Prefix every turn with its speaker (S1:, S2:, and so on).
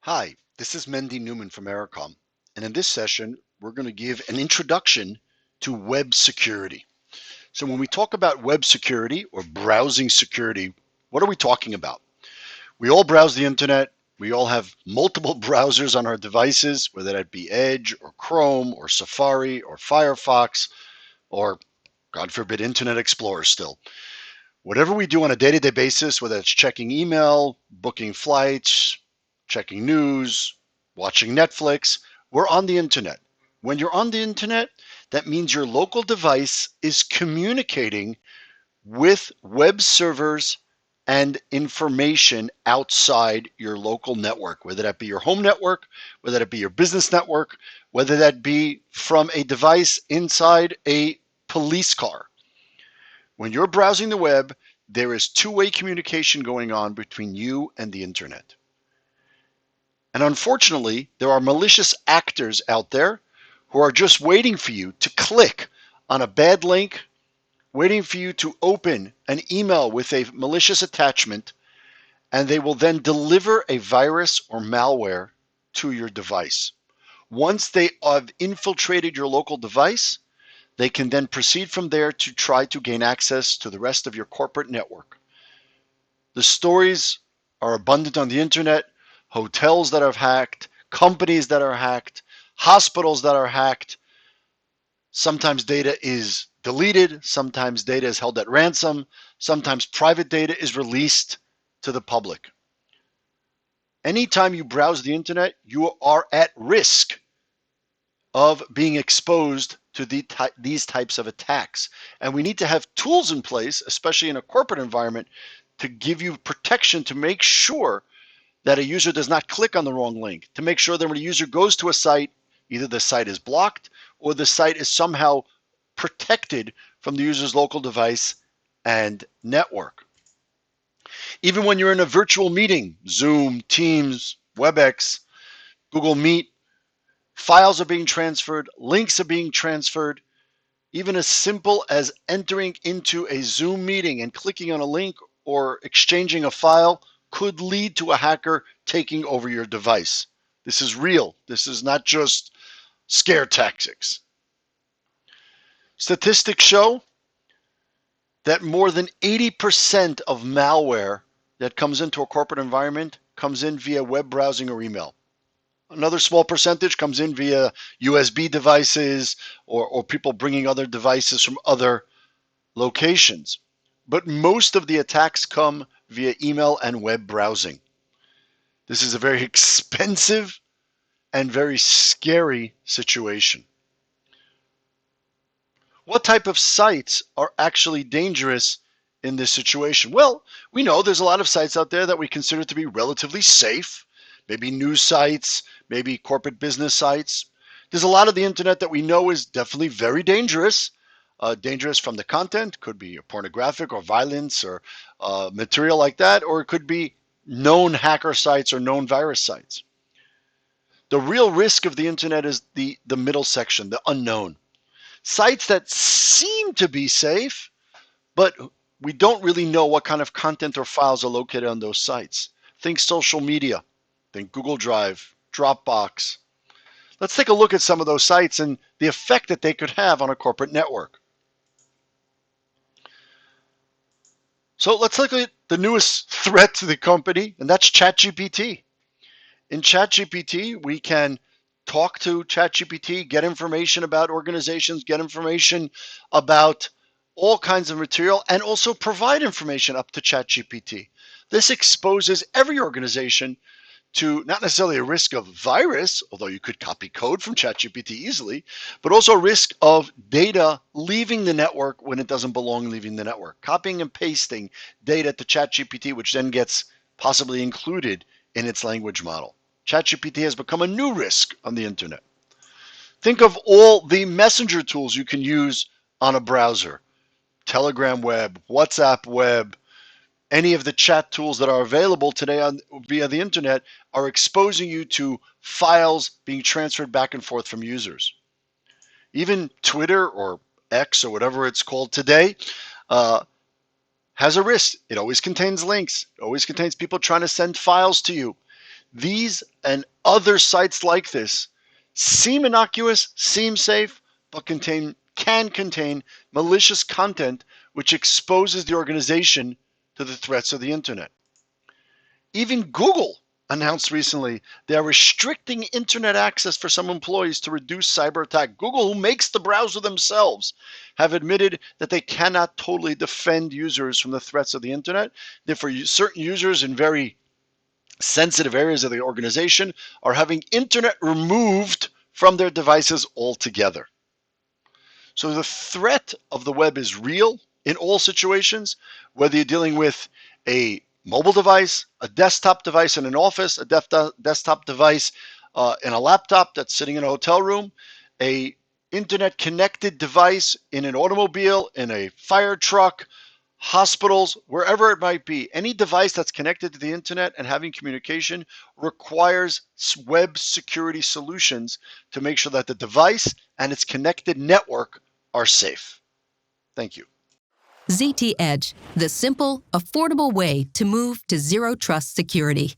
S1: Hi, this is Mendy Newman from Ericom, and in this session, we're going to give an introduction to web security. So when we talk about web security or browsing security, what are we talking about? We all browse the internet. We all have multiple browsers on our devices, whether that be Edge or Chrome or Safari or Firefox or, God forbid, Internet Explorer still. Whatever we do on a day-to-day basis, whether it's checking email, booking flights, checking news, watching Netflix, we're on the internet. When you're on the internet, that means your local device is communicating with web servers and information outside your local network, whether that be your home network, whether that be your business network, whether that be from a device inside a police car. When you're browsing the web, there is two-way communication going on between you and the internet. And unfortunately, there are malicious actors out there who are just waiting for you to click on a bad link, waiting for you to open an email with a malicious attachment, and they will then deliver a virus or malware to your device. Once they have infiltrated your local device, they can then proceed from there to try to gain access to the rest of your corporate network. The stories are abundant on the internet. Hotels that are hacked, companies that are hacked, hospitals that are hacked. Sometimes data is deleted, sometimes data is held at ransom, sometimes private data is released to the public. Anytime you browse the internet, you are at risk of being exposed to these types of attacks. And we need to have tools in place, especially in a corporate environment, to give you protection to make sure that a user does not click on the wrong link, to make sure that when a user goes to a site, either the site is blocked or the site is somehow protected from the user's local device and network. Even when you're in a virtual meeting, Zoom, Teams, WebEx, Google Meet, files are being transferred, links are being transferred. Even as simple as entering into a Zoom meeting and clicking on a link or exchanging a file could lead to a hacker taking over your device. This is real. This is not just scare tactics. Statistics show that more than 80% of malware that comes into a corporate environment comes in via web browsing or email. Another small percentage comes in via USB devices or people bringing other devices from other locations. But most of the attacks come via email and web browsing. This is a very expensive and very scary situation. What type of sites are actually dangerous in this situation? Well, we know there's a lot of sites out there that we consider to be relatively safe, maybe news sites, maybe corporate business sites. There's a lot of the internet that we know is definitely very dangerous. Dangerous from the content, could be pornographic or violence or material like that, or it could be known hacker sites or known virus sites. The real risk of the internet is the middle section, the unknown. Sites that seem to be safe, but we don't really know what kind of content or files are located on those sites. Think social media, think Google Drive, Dropbox. Let's take a look at some of those sites and the effect that they could have on a corporate network. So let's look at the newest threat to the company, and that's ChatGPT. In ChatGPT, we can talk to ChatGPT, get information about organizations, get information about all kinds of material, and also provide information up to ChatGPT. This exposes every organization to not necessarily a risk of virus, although you could copy code from ChatGPT easily, but also a risk of data leaving the network when it doesn't belong leaving the network. Copying and pasting data to ChatGPT, which then gets possibly included in its language model. ChatGPT has become a new risk on the internet. Think of all the messenger tools you can use on a browser. Telegram web, WhatsApp web, any of the chat tools that are available today via the internet are exposing you to files being transferred back and forth from users. Even Twitter or X or whatever it's called today has a risk. It always contains links. It always contains people trying to send files to you. These and other sites like this seem innocuous, seem safe, but can contain malicious content which exposes the organization to the threats of the internet. Even Google announced recently they are restricting internet access for some employees to reduce cyber attack. Google, who makes the browser themselves, have admitted that they cannot totally defend users from the threats of the internet. Therefore, certain users in very sensitive areas of the organization are having internet removed from their devices altogether. So the threat of the web is real in all situations, whether you're dealing with a mobile device, a desktop device in an office, a desktop device in a laptop that's sitting in a hotel room, a internet connected device in an automobile, in a fire truck, hospitals, wherever it might be. Any device that's connected to the internet and having communication requires web security solutions to make sure that the device and its connected network are safe. Thank you.
S2: ZT Edge, the simple, affordable way to move to zero trust security.